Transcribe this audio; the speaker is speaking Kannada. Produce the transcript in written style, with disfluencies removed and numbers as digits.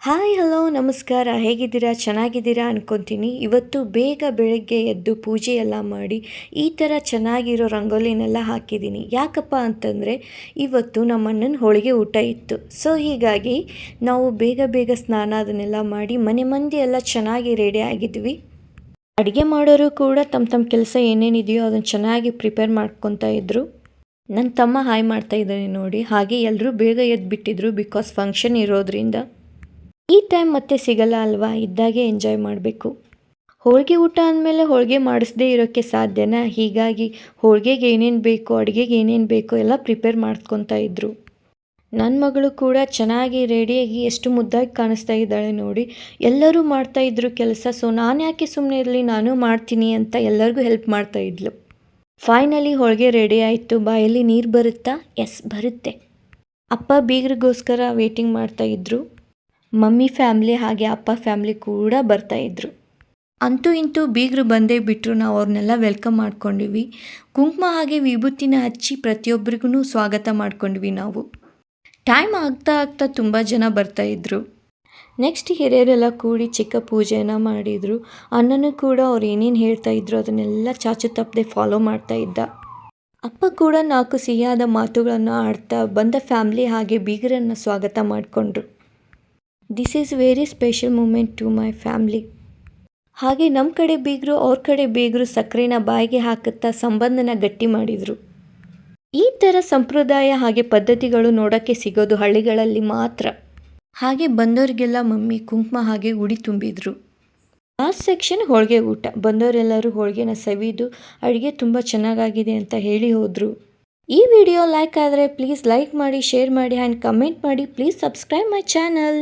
ಹಾಯ್ ಹಲೋ ನಮಸ್ಕಾರ, ಹೇಗಿದ್ದೀರಾ? ಚೆನ್ನಾಗಿದ್ದೀರಾ ಅನ್ಕೊತೀನಿ. ಇವತ್ತು ಬೇಗ ಬೆಳಗ್ಗೆ ಎದ್ದು ಪೂಜೆ ಎಲ್ಲ ಮಾಡಿ ಈ ಥರ ಚೆನ್ನಾಗಿರೋ ರಂಗೋಲಿನೆಲ್ಲ ಹಾಕಿದ್ದೀನಿ. ಯಾಕಪ್ಪ ಅಂತಂದರೆ ಇವತ್ತು ನಮ್ಮ ಅಣ್ಣನ ಹೋಳಿಗೆ ಊಟ ಇತ್ತು. ಸೊ ಹೀಗಾಗಿ ನಾವು ಬೇಗ ಬೇಗ ಸ್ನಾನ ಅದನ್ನೆಲ್ಲ ಮಾಡಿ ಮನೆ ಮಂದಿ ಎಲ್ಲ ಚೆನ್ನಾಗಿ ರೆಡಿ ಆಗಿದ್ವಿ. ಅಡುಗೆ ಮಾಡೋರು ಕೂಡ ತಮ್ಮ ತಮ್ಮ ಕೆಲಸ ಏನೇನಿದೆಯೋ ಅದನ್ನು ಚೆನ್ನಾಗಿ ಪ್ರಿಪೇರ್ ಮಾಡ್ಕೊತಾ ಇದ್ರು. ನನ್ನ ತಮ್ಮ ಹಾಯ್ ಮಾಡ್ತಾ ಇದ್ದಾನೆ ನೋಡಿ. ಹಾಗೆ ಎಲ್ಲರೂ ಬೇಗ ಎದ್ದು ಬಿಟ್ಟಿದ್ರು, ಬಿಕಾಸ್ ಫಂಕ್ಷನ್ ಇರೋದ್ರಿಂದ. ಈ ಟೈಮ್ ಮತ್ತೆ ಸಿಗಲ್ಲ ಅಲ್ವಾ, ಇದ್ದಾಗೆ ಎಂಜಾಯ್ ಮಾಡಬೇಕು. ಹೋಳಿಗೆ ಊಟ ಅಂದಮೇಲೆ ಹೋಳಿಗೆ ಮಾಡಿಸದೇ ಇರೋಕ್ಕೆ ಸಾಧ್ಯನಾ? ಹೀಗಾಗಿ ಹೋಳಿಗೆಗೆ ಏನೇನು ಬೇಕು, ಅಡುಗೆಗೆ ಏನೇನು ಬೇಕು ಎಲ್ಲ ಪ್ರಿಪೇರ್ ಮಾಡ್ಕೊತಾ ಇದ್ರು. ನನ್ನ ಮಗಳು ಕೂಡ ಚೆನ್ನಾಗಿ ರೆಡಿಯಾಗಿ ಎಷ್ಟು ಮುದ್ದಾಗಿ ಕಾಣಿಸ್ತಾ ಇದ್ದಾಳೆ ನೋಡಿ. ಎಲ್ಲರೂ ಮಾಡ್ತಾಯಿದ್ರು ಕೆಲಸ. ಸೊ ನಾನು ಯಾಕೆ ಸುಮ್ಮನೆ ಇರಲಿ, ನಾನು ಮಾಡ್ತೀನಿ ಅಂತ ಎಲ್ಲರಿಗೂ ಹೆಲ್ಪ್ ಮಾಡ್ತಾ ಇದ್ಲು. ಫೈನಲಿ ಹೋಳಿಗೆ ರೆಡಿ ಆಯಿತು. ಬಾಯಲ್ಲಿ ನೀರು ಬರುತ್ತಾ? ಎಸ್, ಬರುತ್ತೆ. ಅಪ್ಪ ಬೀಗರಿಗೋಸ್ಕರ ವೇಟಿಂಗ್ ಮಾಡ್ತಾಯಿದ್ರು. ಮಮ್ಮಿ ಫ್ಯಾಮ್ಲಿ ಹಾಗೆ ಅಪ್ಪ ಫ್ಯಾಮ್ಲಿ ಕೂಡ ಬರ್ತಾಯಿದ್ರು. ಅಂತೂ ಇಂತೂ ಬೀಗರು ಬಂದೇ ಬಿಟ್ಟರು. ನಾವು ಅವ್ರನ್ನೆಲ್ಲ ವೆಲ್ಕಮ್ ಮಾಡ್ಕೊಂಡಿವಿ. ಕುಂಕುಮ ಹಾಗೆ ವಿಭೂತಿನ ಹಚ್ಚಿ ಪ್ರತಿಯೊಬ್ಬರಿಗೂ ಸ್ವಾಗತ ಮಾಡ್ಕೊಂಡ್ವಿ ನಾವು. ಟೈಮ್ ಆಗ್ತಾ ಆಗ್ತಾ ತುಂಬ ಜನ ಬರ್ತಾಯಿದ್ರು. ನೆಕ್ಸ್ಟ್ ಹಿರಿಯರೆಲ್ಲ ಕೂಡಿ ಚಿಕ್ಕ ಪೂಜೆನ ಮಾಡಿದರು. ಅಣ್ಣನೂ ಕೂಡ ಅವ್ರು ಏನೇನು ಹೇಳ್ತಾಯಿದ್ರು ಅದನ್ನೆಲ್ಲ ಚಾಚು ತಪ್ಪದೆ ಫಾಲೋ ಮಾಡ್ತಾ ಇದ್ದ. ಅಪ್ಪ ಕೂಡ 4 ಸಿಹಿಯಾದ ಮಾತುಗಳನ್ನು ಆಡ್ತಾ ಬಂದ ಫ್ಯಾಮ್ಲಿ ಹಾಗೆ ಬೀಗರನ್ನು ಸ್ವಾಗತ ಮಾಡಿಕೊಂಡ್ರು. This is very special moment to my family. ಹಾಗೆ ನಮ್ಮ ಕಡೆ ಬೀಗರು ಅವ್ರ ಕಡೆ ಬೀಗರು ಸಕ್ಕರೆನ ಬಾಯಿಗೆ ಹಾಕುತ್ತಾ ಸಂಬಂಧನ ಗಟ್ಟಿ ಮಾಡಿದರು. ಈ ಥರ ಸಂಪ್ರದಾಯ ಹಾಗೆ ಪದ್ಧತಿಗಳು ನೋಡೋಕ್ಕೆ ಸಿಗೋದು ಹಳ್ಳಿಗಳಲ್ಲಿ ಮಾತ್ರ. ಹಾಗೆ ಬಂದವರಿಗೆಲ್ಲ ಮಮ್ಮಿ ಕುಂಕುಮ ಹಾಗೆ ಉಡಿ ತುಂಬಿದ್ರು. ಲಾಸ್ಟ್ ಸೆಕ್ಷನ್ ಹೋಳಿಗೆ ಊಟ. ಬಂದವರೆಲ್ಲರೂ ಹೋಳಿಗೆನ ಸವಿದು ಅಡುಗೆ ತುಂಬ ಚೆನ್ನಾಗಾಗಿದೆ ಅಂತ ಹೇಳಿ ಹೋದರು. ಈ ವಿಡಿಯೋ ಲೈಕ್ ಆದರೆ ಪ್ಲೀಸ್ ಲೈಕ್ ಮಾಡಿ, ಶೇರ್ ಮಾಡಿ ಆ್ಯಂಡ್ ಕಮೆಂಟ್ ಮಾಡಿ. Please subscribe my channel.